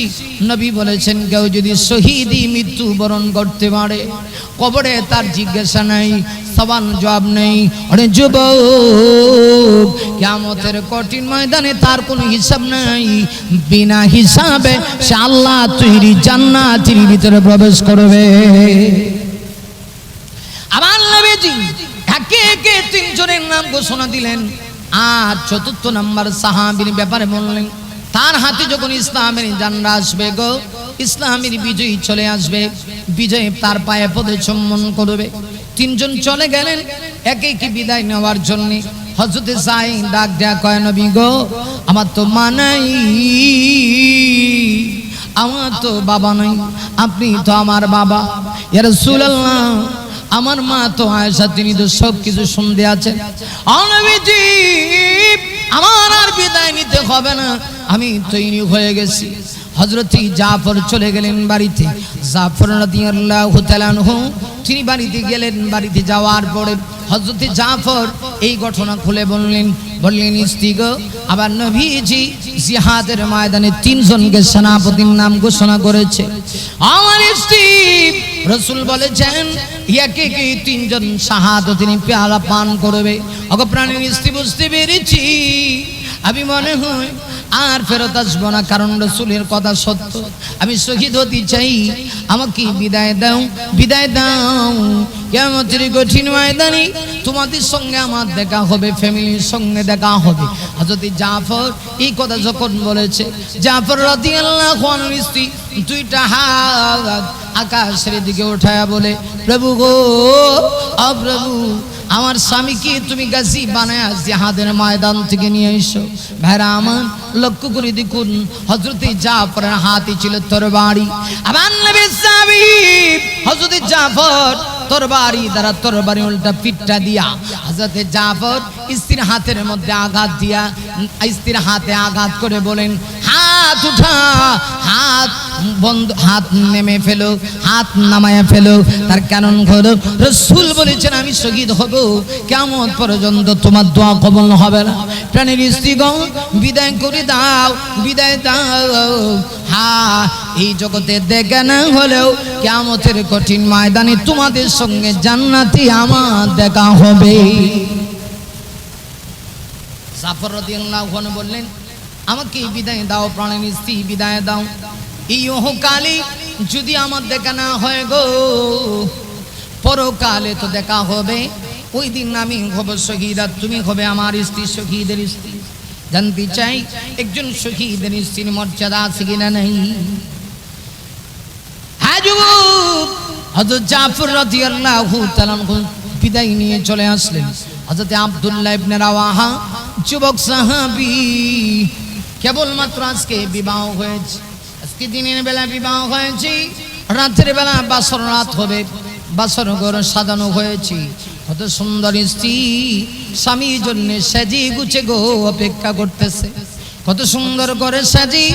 নবী বলেছেন, কেউ যদি শহীদি মৃত্যু বরণ করতে পারে, কবরে তার জিজ্ঞাসা নাই, সওয়াল জবাব নেই। আরে যুবক, কিয়ামতের কঠিন ময়দানে তার কোনো হিসাব নাই। বিনা হিসাবে সে আল্লাহ তৈরি জান্নাতের ভিতরে প্রবেশ করবে। আমার নবীজি একে একে তিনজনের নাম ঘোষণা দিলেন, আর চতুর্থ নাম্বার সাহাবীর ব্যাপারে বললেন, তার হাতে যখন ইসলামের ঝান্ডা আসবে গো, ইসলামের বিজয়ী চলে আসবে, বিজয় তার পায়ে পদে চুম্বন করবে। তিনজন চলে গেলেন একে একে বিদায় নেওয়ার জন্য। হযরতে সাঈদ ডাক দেয়া কয়, নবী গো, আমার তো মা নাই, আমার তো বাবা নাই, আপনি তো আমার বাবা। ইয়া রাসূলুল্লাহ, আমার মা তো আয়েশা, তিনি তো সব কিছু শুনতে আছেন। নবীজি, আমার আর বিদায় নিতে হবে না, আমি তৈরি হয়ে গেছি। হযরত জাফর চলে গেলেন বাড়িতে। জাফর রাদিয়াল্লাহু তাআলা আনহু তিনি বাড়িতে গেলেন। বাড়িতে যাওয়ার পরে হযরত জাফর এই ঘটনা খুলে বললেন, স্ত্রী গো, আবার নবীজি জিহাদের ময়দানে তিনজনকে সেনাপতির নাম ঘোষণা করেছে। আমার স্ত্রী রাসূল বলেছেন, একে একে তিনজন শাহাদাত তিনি পেয়ালা পান করবে। ওগো প্রাণের স্ত্রী, বুঝতে পেরেছি আমি মনে হয় আর ফেরত আসবো না, কারণ রাসূলের কথা সত্য। আমি শহীদ হতে চাই, আমাকে বিদায় দাও, বিদায় দাও। কিয়ামতের কঠিন ময়দানে তোমাদের সঙ্গে আমার দেখা হবে, ফ্যামিলির সঙ্গে দেখা হবে। হযরত জাফর এই কথা যখন বলেছে, জাফর রাদিয়াল্লাহু আনহু স্ত্রী দুইটা হাত আকাশের দিকে উঠায়া বলে, প্রভু গো, ও প্রভু, আমার স্বামীকে তুমি গাজী বানায়া জিহাদের ময়দান থেকে নিয়ে এসো। ভাইরা আমার, লক্ষ্য করে দেখুন, হযরত জাফরের হাতে ছিল তরবারি। আমার নবীর সাহাবী হযরত জাফর তরবারি দ্বারা তরবারি উল্টা পিঠটা দিয়া হযরত জাফর স্ত্রীর হাতের মধ্যে আঘাত দিয়া স্ত্রীর হাতে আঘাত করে বলেন, হাত উঠা, হাত বন্ধ, হাত নেমে ফেলো, হাত নামায়া ফেলো, তার কারণ হলো রাসূল বলেছেন, আমি শহীদ হব, কিয়ামত পর্যন্ত তোমার দোয়া কবুল হবে না। প্রাণের স্ত্রীগণ, বিদায় করে দাও, বিদায় দাও। হ্যাঁ, এই জগতে দেখা না হলেও কিয়ামতের কঠিন ময়দানে তোমাদের সঙ্গে জান্নাতে আমার দেখা হবে। জাফর রাদিয়াল্লাহু আনহু বললেন, আমাকে বিদায় দাও প্রাণের স্ত্রী, বিদায় দাও। এই ইহকালে যদি আমার দেখা না হয় গো, পরকালে তো দেখা হবে। ওই দিন আমি হব শহীদ, আর তুমি হবে আমার স্ত্রী, শহীদের স্ত্রী। জানতে চাই একজন শহীদের স্ত্রীর মর্যাদা আছে কিনা নাই? হ্যাঁ যুবক, হযরত জাফর রাদিয়াল্লাহু তাআলা বিদায় নিয়ে চলে আসলেন। হযরত আব্দুল্লাহ ইবনে রাওয়াহা যুবক সাহাবী, কেবলমাত্র আজকে বিবাহ হয়েছে, আজকে দিনের বেলা বিবাহ হয়েছে, রাতের বেলা বাসর রাত হবে, বাসর ঘর সাজানো হয়েছে। কত সুন্দর স্ত্রী স্বামীর জন্য সাজি গুছে গো অপেক্ষা করতেছে। কত সুন্দর করে সাজি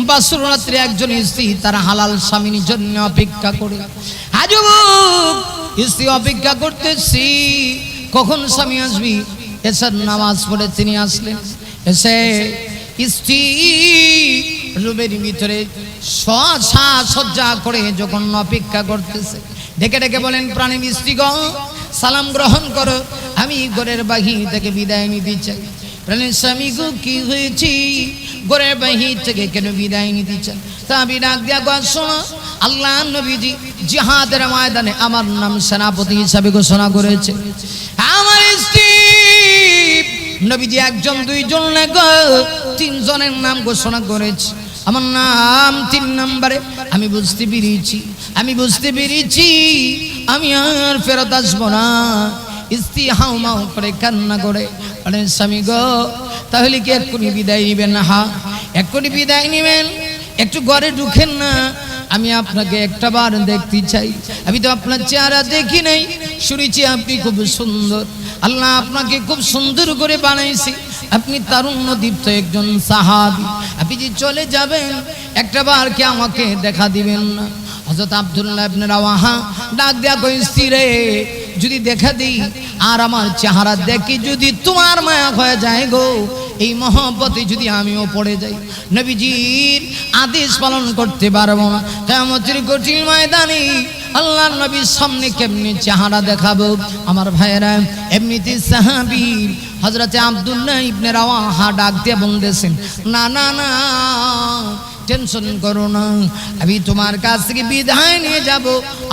বাসর রাত্রে একজন স্ত্রী তার হালাল স্বামীর জন্য অপেক্ষা করে। আজব স্ত্রী অপেক্ষা করতেছি, কখন স্বামী আসবি। এসার নামাজ পড়ে তিনি আসলেন। এসে স্ত্রী রুমের ভিতরে সজ্জা করে যখন অপেক্ষা করতেছে, ডেকে ডেকে বলেন, প্রাণের স্ত্রীগণ সালাম গ্রহণ করো, আমি ঘরের বাহির থেকে বিদায় নিতে চাই। প্রাণের স্বামী গো, কি হয়েছি, ঘরের বাহির থেকে কেন বিদায় নিতে চাই? সাহাবী ডাক দিয়া কয়, শোনো, আল্লাহ নবীজি জিহাদের ময়দানে আমার নাম সেনাপতি হিসাবে ঘোষণা করেছে। আমার স্ত্রী নবীজি একজন, দুইজন না গো, তিনজনের নাম ঘোষণা করেছে। আমার নাম 3 নম্বরে। আমি বুঝতে পেরেছি, আমি বুঝতে পেরেছি আমি আর ফেরত আসবো না। স্ত্রী হাউমাউ করে কান্না করে বলেন, স্বামী গো, তাহলে কি এক্ষুনি বিদায় নিবেন? হ্যাঁ, এক্ষুনি বিদায় নিবেন, একটু ঘরে ঢুকেন না, আমি আপনাকে একটা বার দেখতে চাই। আমি তো আপনার চেহারা দেখি নাই, শুনেছি আপনি খুব সুন্দর, আল্লাহ আপনাকে খুব সুন্দর করে বানাইছে, আপনি তারুণ্য দীপ্ত একজন সাহাবী, আপনি যে চলে যাবেন একটা বার কি আমাকে দেখা দিবেন না? হযরত আব্দুল্লাহ ইবনে রাওয়াহা ডাক দেয়া কই, স্ত্রী রে, যদি দেখা দিই আর আমার চেহারা দেখি যদি তোমার মায়া হয়ে যায় গো, এই মহব্বতে যদি আমিও পড়ে যাই, নবীজির আদেশ পালন করতে পারবো না। কিয়ামতের কঠিন ময়দানে আল্লাহর নবীর সামনে কেমনি চেহারা দেখাবো আমার ভাইয়েরা। এমনিতে সাহাবী হযরতে আব্দুল্লাহ ইবনে রাওয়াহা ডাক দিয়ে বলতেছেন, না না না, টেনশন করো না, আমি তোমার কাছ থেকে বিদায় নিয়ে যাব,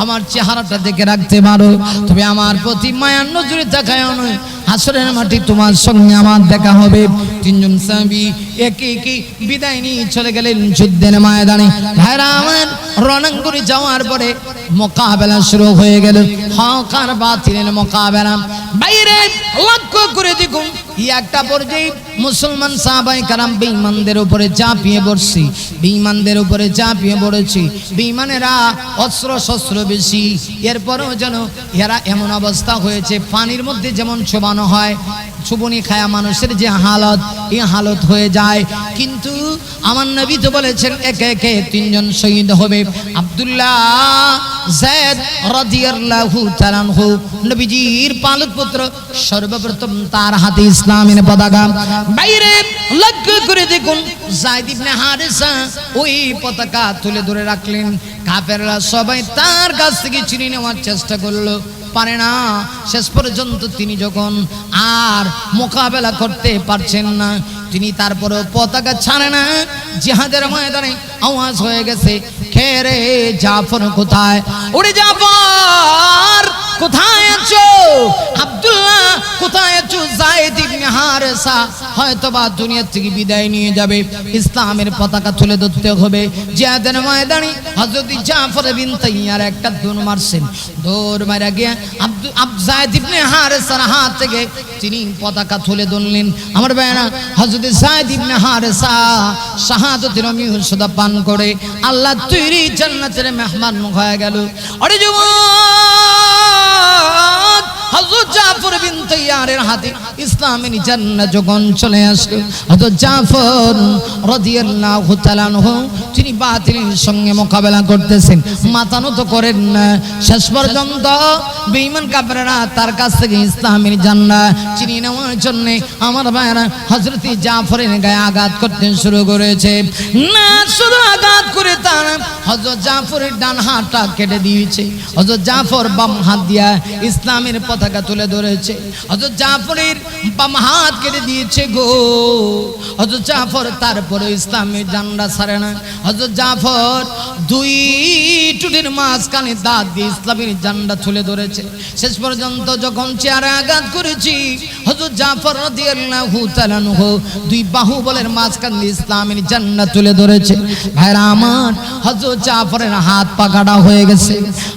আমার চেহারাটা দেখে রাখতে পারো, তবে আমার প্রতি মায়ার নজরে তাকায়ও না, হাসরের মাটি তোমার সঙ্গে আমার দেখা হবে। তিনজন সাহাবী একে একে বিদায় নিয়ে চলে গেলেন যুদ্ধের ময়দানে। ভাইরা আমার, রণাঙ্গনে যাওয়ার পরে মোকাবেলা শুরু হয়ে গেল, হক আর বাতিলের মোকাবেলা। বাইরে লক্ষ্য করে দেখুন, একটা পর্যায়ে মুসলমান সাহাবায়ে কারাম বেঈমানদের উপরে ঝাঁপিয়ে পড়ছে, বেঈমানদের উপরে ঝাঁপিয়ে পড়েছে। বেঈমানেরা অস্ত্র শস্ত্র বেশি, এরপরেও যেন এরা এমন অবস্থা হয়েছে, পানির মধ্যে যেমন চুবানো হয়, চুবনি খায়া মানুষের যে হালত, এই হালত হয়ে যায়। কিন্তু আমার নবী তো বলেছেন একে একে তিনজন শহীদ হবে। আব্দুল্লাহ যায়েদ রাদিয়াল্লাহু তাআলা আনহু, নবীজির পালক পুত্র, সর্বপ্রথম তার হাতে ইসলামের পতাকা। বাইরে লক্ষ্য করে দেখুন, যায়েদ ইবনে হারেসা ওই পতাকা তুলে ধরে রাখলেন। কাফেররা সবাই তার কাছ থেকে ছিনিয়ে নেওয়ার চেষ্টা করলো, পারে না। শেষ পর্যন্ত তিনি যখন আর মোকাবেলা করতে পারছেন না, তিনি তারপরও পতাকা ছাড়ে না। জিহাদের ময়দানে আওয়াজ হয়ে গেছে, কে রে জাফর কোথায়? ওরে জাফর কোথায় আছো? আব্দুল্লাহ কোথায় আছো? যায়েদ ইবনে হারেসা হয়তোবা দুনিয়া থেকে বিদায় নিয়ে যাবে, ইসলামের পতাকা তুলে ধরতে হবে। জিহাদের ময়দানে হযরত জাফর বিন তাইয়ার একটা দৌড় মারছেন, দৌড় মারা গিয়ে যায়েদ ইবনে হারেসার হাত থেকে তিনি পতাকা তুলে ধরলেন। আমার ভাইরা, হযরত যায়েদ ইবনে হারেসা শাহাদাতের মিউসুদা পান করে আল্লাহ তৈরি জান্নাতের মেহমান হয়ে গেল। আরে যুবক, হযরত জাফর বিন তাইয়ারের হাতে ইসলামের জান্নাত যখন চলে আসলো, হযরত জাফর রাদিয়াল্লাহু তাআলা আনহু তিনি বাতিলের সঙ্গে মোকাবেলা করতেছেন, মাথা নত করেন না। শেষ পর্যন্ত বেঈমান কাফেররা তার কাছ থেকে ইসলামের জান্নাত চিনিয়ে নেওয়ার জন্য আমার ভাইরা হযরত জাফরের গায়ে আঘাত করতে শুরু করেছে। না শুধু আঘাত করে তার হযরত জাফরের ডান হাতটা কেটে দিয়েছে, হযরত জাফর বাম হাত দিয়া ইসলামের পতাকা তুলে ধরেছে, হযরত জাফরের বাম হাত কেটে দিয়েছে গো। হযরত জাফর তারপরে ইসলামের জান্নাত ছাড়ে না। হযরত জাফর দুই টুটির মাঝখানে দাঁত দিয়ে ইসলামের জান্নাত তুলে ধরেছে। শেষ পর্যন্ত যখন চেয়ারে আঘাত করেছি, হযরত জাফর রাদিয়াল্লাহু তাআলা আনহু দুই বাহুবলের মাঝখান দিয়ে ইসলামের জান্নাত তুলে ধরেছে। ভাইরা আমার, হযরত জাফরের হাত পা কাটা হয়ে গেছে।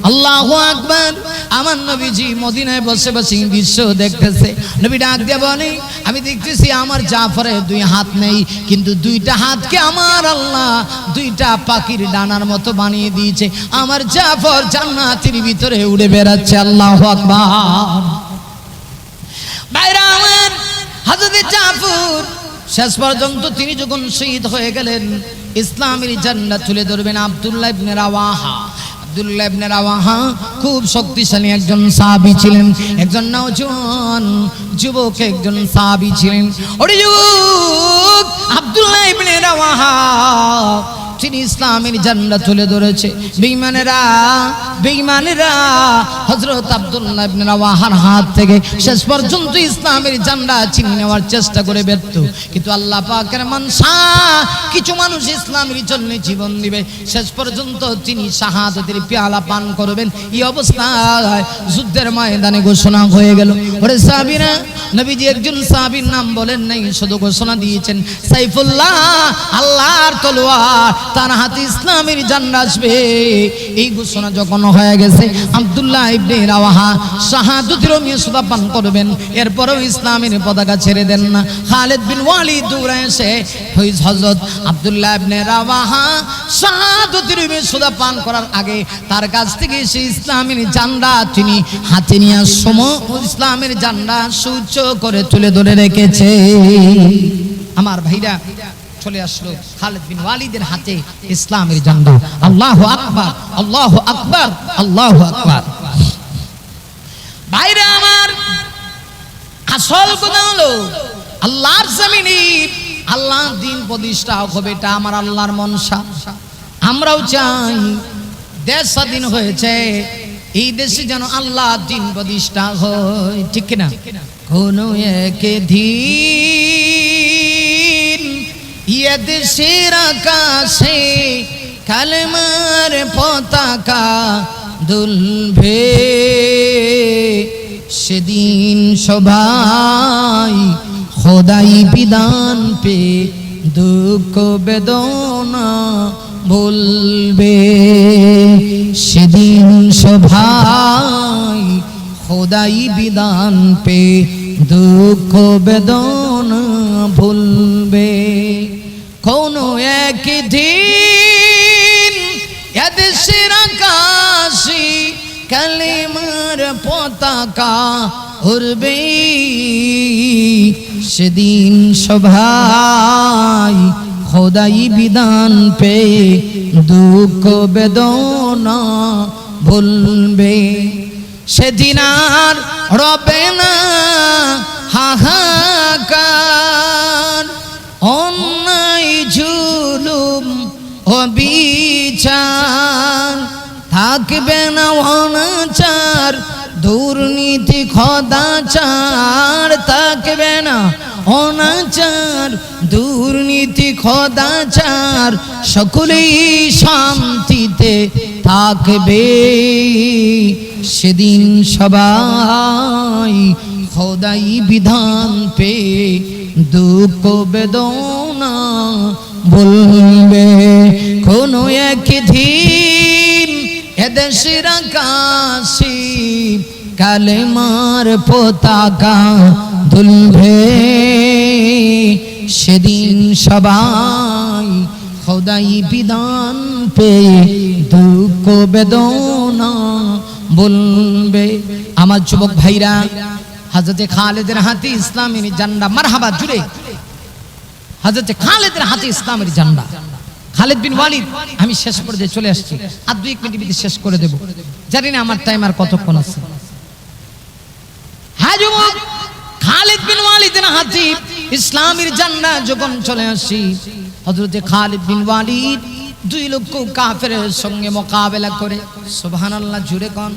আল্লাহু আকবার। আমার নবীজি মদিনায় বসে বসে দৃশ্য দেখতেছে। নবী ডাক দিয়ে বলে, আমি দেখতেছি আমার জাফরের দুই হাত নেই, কিন্তু দুইটা হাতকে আমার আল্লাহ দুইটা পাখির ডানার মতো বানিয়ে দিয়েছে। আমার জাফর জান্নাতের ভিতরে উড়ে বেড়াচ্ছে। আল্লাহু আকবার। ভাইরা আমার, হযরত জাফর শেষ পর্যন্ত তিনি যখন শহীদ হয়ে গেলেন, ইসলামের জান্নাত তুলে ধরবেন আব্দুল্লাহ ইবনে রাওয়াহা। আব্দুল্লাহ ইবনে রাওয়াহা খুব শক্তিশালী একজন সাহাবী ছিলেন, একজন নওজোয়ান যুবক একজন সাহাবী ছিলেন। ওরে যুবক, আব্দুল্লাহ ইবনে রাওয়াহা তিনি ইসলামের জান্নাত তুলে ধরেছে। বেঈমানেরা হযরত আব্দুল্লাহ ইবনে রাওয়াহার হাত থেকে শেষ পর্যন্ত ইসলামের জান্নাত ছিনিয়ে নেওয়ার চেষ্টা করে ব্যর্থ। কিন্তু আল্লাহ পাকের মানসা, কিছু মানুষ ইসলামের জন্য জীবন দিবে, শেষ পর্যন্ত তিনি শাহাদাতের পেয়ালা পান করবেন। এই অবস্থায় যুদ্ধের ময়দানে ঘোষণা হয়ে গেল। ওরে সাহাবীরা, নবীজি একজন সাহাবীর নাম বলেন নাই, শুধু ঘোষণা দিয়েছেন সাইফুল্লাহ, আল্লাহর তলোয়ার, তার হাতে ইসলামের জান্নাত আসবে। এই ঘোষণা যখন হয়ে গেছে, আব্দুল্লাহ ইবনে রাওয়াহা শাহাদাতের মিউসুদা পান করবেন, এরপরেও ইসলামের পতাকা ছেড়ে দেন না। খালিদ বিন ওয়ালিদ দৌড়ে এসে হযরত আব্দুল্লাহ ইবনে রাওয়াহা শাহাদাতের মিউসুদা পান করার আগে তার কাছ থেকে সেই ইসলামের জান্নাত তিনি হাতে নিয়ে ইসলামের জান্নাত সুউচ্চ করে তুলে ধরে রেখেছে। আমার ভাইরা, চলে আসলো খালিদ বিন ওয়ালিদের হাতে ইসলামের জান্নাত। আল্লাহু আকবার, আল্লাহু আকবার, আল্লাহু আকবার। ভাইরা আমার, আসল কথা হলো আল্লাহর জমিনে আল্লাহর দ্বীন প্রতিষ্ঠা হবে, এটা আমার আল্লাহর মনসা। আমরাও চাই দেশ স্বাধীন হয়েছে, এই দেশে যেন আল্লাহ দিন প্রতিষ্ঠা হয়, ঠিক না? কোন এক দিন এ দেশের আকাশে কালেমার পতাকা দুলবে, সেদিন সবাই খোদাই বিধান পে দুঃখ বেদনা ভুলবে, সেদিন সবাই খোদাই বিধান পে দুঃখ বেদনা ভুলবে। কোন একদিন এদেশের আকাশে কালেমার পতাকা উড়বে, সেদিন সবাই খোদাই বিধান পে দুঃখ বেদনা ভুলবে, সেদিন আর রবে না হাহাকার, অন্যায় জুলুম অবিচার, থাকবে না অনাচার দুর্নীতি খদাচার, থাকবে না অনাচার দুর্নীতি খদাচার, সকলেই শান্তিতে থাকবে, সেদিন সবাই খোদাই বিধান পে দুঃখ বেদনা ভুলবে। কোন একদিন এদেশের আকাশে কালেমার পতাকা দুলবে, সেদিন সবাই খোদাই বিধান পে দুঃখ বেদনা বলবে। আমার যুবক ভাইরা, হযরতে খালেদের হাতে ইসলামের ঝান্ডা, মারহাবা জুড়ে হযরতে খালেদের হাতে ইসলামের ঝান্ডা। খালিদ বিন ওয়ালিদ, আমি শেষ পর্যায়ে চলে আসছি, আর 2 মিনিট ভিতরে শেষ করে দেব, জানি না আমার টাইম আর কতক্ষণ আছে। হ্যাঁ যুবক, খালিদ বিন ওয়ালিদের হাতে ইসলামের ঝান্ডা যখন চলে আসি, হযরতে খালিদ বিন ওয়ালিদ 2 লক্ষ কাফেরের সঙ্গে মোকাবেলা করে, সুবহানাল্লাহ জুড়ে কোন